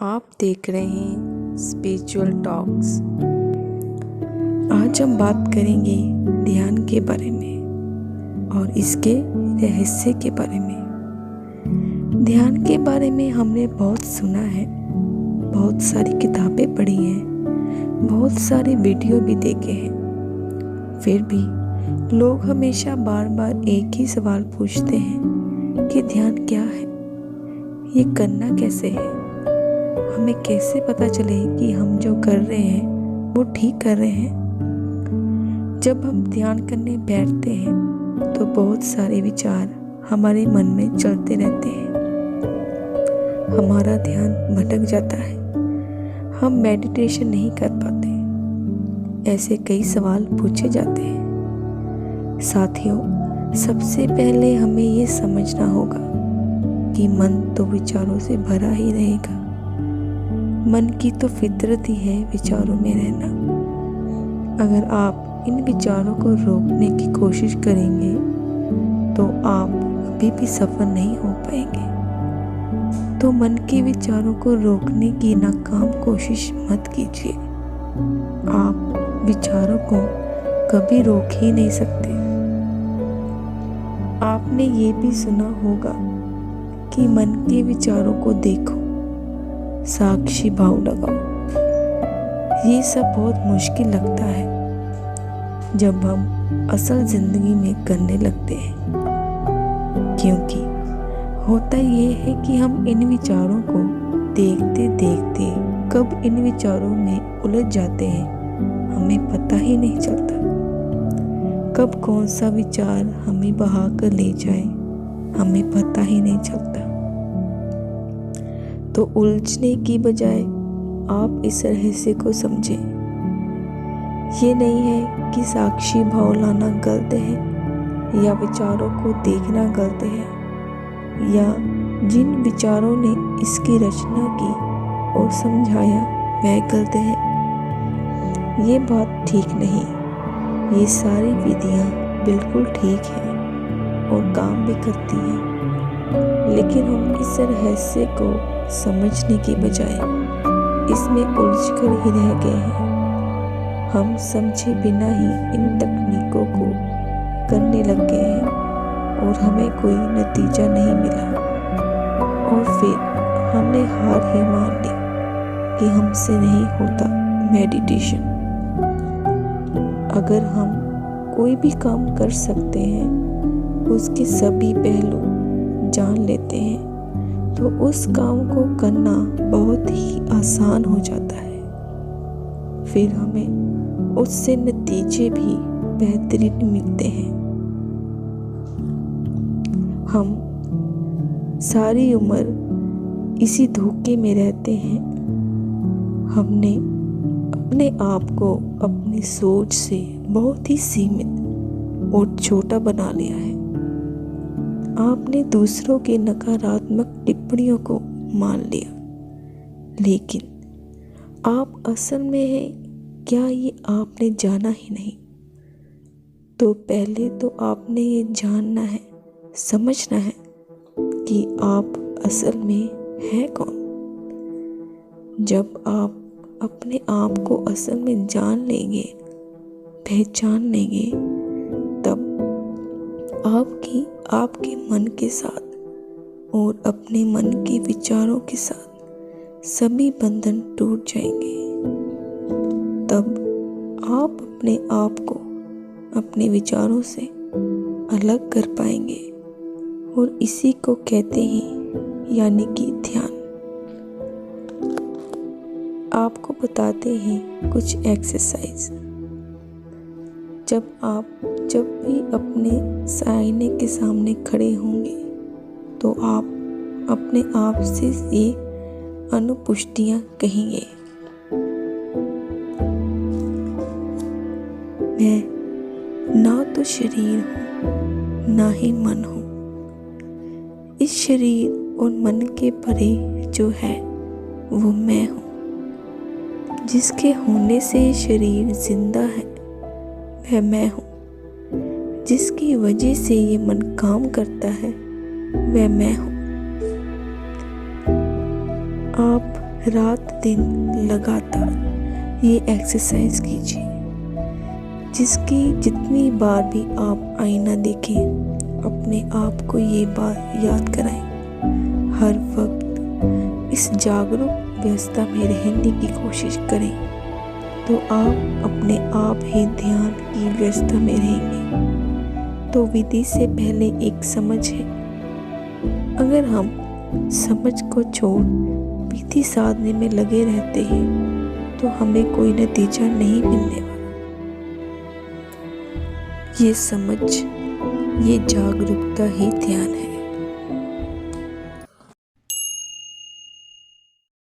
आप देख रहे हैं स्पिरिचुअल टॉक्स। आज हम बात करेंगे ध्यान के बारे में और इसके रहस्य के बारे में। ध्यान के बारे में हमने बहुत सुना है, बहुत सारी किताबें पढ़ी हैं, बहुत सारे वीडियो भी देखे हैं। फिर भी लोग हमेशा बार बार एक ही सवाल पूछते हैं कि ध्यान क्या है, ये करना कैसे है, हमें कैसे पता चले कि हम जो कर रहे हैं वो ठीक कर रहे हैं। जब हम ध्यान करने बैठते हैं तो बहुत सारे विचार हमारे मन में चलते रहते हैं, हमारा ध्यान भटक जाता है, हम मेडिटेशन नहीं कर पाते, ऐसे कई सवाल पूछे जाते हैं। साथियों, सबसे पहले हमें ये समझना होगा कि मन तो विचारों से भरा ही रहेगा। मन की तो फितरत ही है विचारों में रहना। अगर आप इन विचारों को रोकने की कोशिश करेंगे तो आप कभी भी सफल नहीं हो पाएंगे। तो मन के विचारों को रोकने की नाकाम कोशिश मत कीजिए। आप विचारों को कभी रोक ही नहीं सकते। आपने ये भी सुना होगा कि मन के विचारों को देखो, साक्षी भाव लगाओ। ये सब बहुत मुश्किल लगता है जब हम असल जिंदगी में करने लगते हैं, क्योंकि होता ये है कि हम इन विचारों को देखते देखते कब इन विचारों में उलझ जाते हैं हमें पता ही नहीं चलता। कब कौन सा विचार हमें बहा कर ले जाए हमें पता ही नहीं चलता। तो उलझने की बजाय आप इस रहस्य को समझें। ये नहीं है कि साक्षी भाव लाना गलत है या विचारों को देखना गलत है या जिन विचारों ने इसकी रचना की और समझाया वह गलत है। ये बात ठीक नहीं। ये सारी विधियाँ बिल्कुल ठीक हैं और काम भी करती हैं, लेकिन हम इस रहस्य को समझने के बजाय इसमें उलझकर ही रह गए हैं। हम समझे बिना ही इन तकनीकों को करने लग गए हैं और हमें कोई नतीजा नहीं मिला और फिर हमने हार ही मान ली कि हमसे नहीं होता मेडिटेशन। अगर हम कोई भी काम कर सकते हैं, उसके सभी पहलू जान लेते हैं, तो उस काम को करना बहुत ही आसान हो जाता है। फिर हमें उससे नतीजे भी बेहतरीन मिलते हैं। हम सारी उम्र इसी धोखे में रहते हैं। हमने अपने आप को अपनी सोच से बहुत ही सीमित और छोटा बना लिया है। आपने दूसरों के नकारात्मक टिप्पणियों को मान लिया, लेकिन आप असल में हैं क्या ये आपने जाना ही नहीं। तो पहले तो आपने ये जानना है, समझना है कि आप असल में हैं कौन। जब आप अपने आप को असल में जान लेंगे, पहचान लेंगे, तब आपके मन के साथ और अपने मन के विचारों के साथ सभी बंधन टूट जाएंगे। तब आप अपने आप को अपने विचारों से अलग कर पाएंगे और इसी को कहते हैं यानी कि ध्यान। आपको बताते हैं कुछ एक्सरसाइज। जब भी अपने आईने के सामने खड़े होंगे तो आप अपने आप से ये अनुपुष्टियां कहेंगे। मैं ना तो शरीर हूँ ना ही मन हूँ। इस शरीर और मन के परे जो है वो मैं हूँ। जिसके होने से शरीर जिंदा है वह मैं हूँ। जिसकी वजह से ये मन काम करता है वह मैं हूँ। आप रात दिन लगातार ये एक्सरसाइज कीजिए, जिसकी जितनी बार भी आप आईना देखें अपने आप को ये बात याद कराएं। हर वक्त इस जागरूक व्यवस्था में रहने की कोशिश करें तो आप अपने आप ही ध्यान की व्यवस्था में रहेंगे। तो विधि से पहले एक समझ है। अगर हम समझ को छोड़ विधि साधने में लगे रहते हैं तो हमें कोई नतीजा नहीं मिलने वाला। ये समझ, ये जागरूकता ही ध्यान है।